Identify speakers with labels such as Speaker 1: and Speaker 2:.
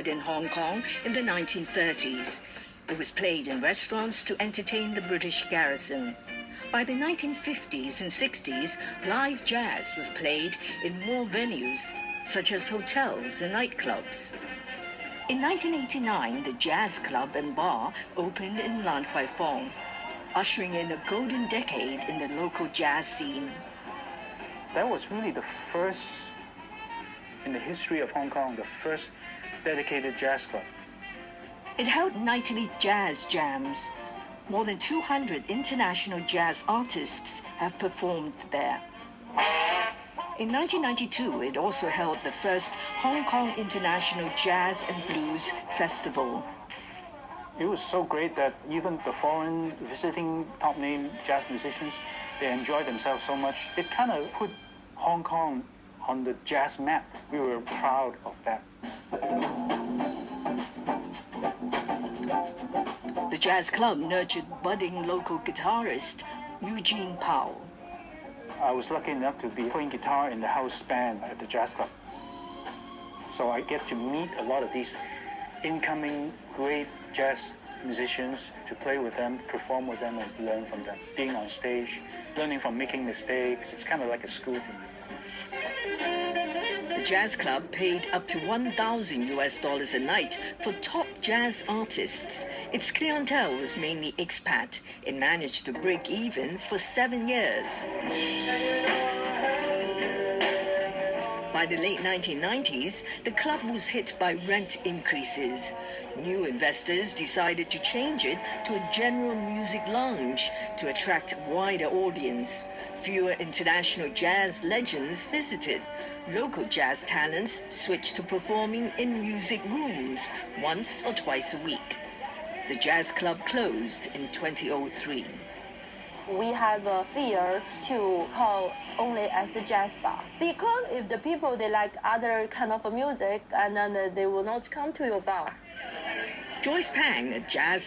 Speaker 1: started in Hong Kong in the 1930s. It was played in restaurants to entertain the British garrison. By the 1950s and 60s, live jazz was played in more venues, such as hotels and nightclubs. In 1989, the Jazz Club and Bar opened in Lan Kwai Fong, ushering in a golden decade in the local jazz scene.
Speaker 2: That was really the first in the history of Hong Kong, the first dedicated jazz club.
Speaker 1: It held nightly jazz jams. More than 200 international jazz artists have performed there. In 1992, it also held the first Hong Kong International Jazz and Blues Festival.
Speaker 2: It was so great that even the foreign visiting top-name jazz musicians, they enjoyed themselves so much. It kind of put Hong Kong on the jazz map. We were proud of that.
Speaker 1: The jazz club nurtured budding local guitarist Eugene Powell.
Speaker 2: I was lucky enough to be playing guitar in the house band at the jazz club. So I get to meet a lot of these incoming great jazz musicians, to play with them, perform with them, and learn from them. Being on stage, learning from making mistakes, it's kind of like a school to me.
Speaker 1: The jazz club paid up to $1,000 a night for top jazz artists. Its clientele was mainly expat. It managed to break even for 7 years. By the late 1990s, the club was hit by rent increases. New investors decided to change it to a general music lounge to attract a wider audience. Fewer international jazz legends visited. Local jazz talents switched to performing in music rooms once or twice a week. The jazz club closed in 2003.
Speaker 3: We have a fear to call only as a jazz bar, because if the people they like other kind of music, and then they will not come to your bar.
Speaker 1: Joyce Pang, a jazz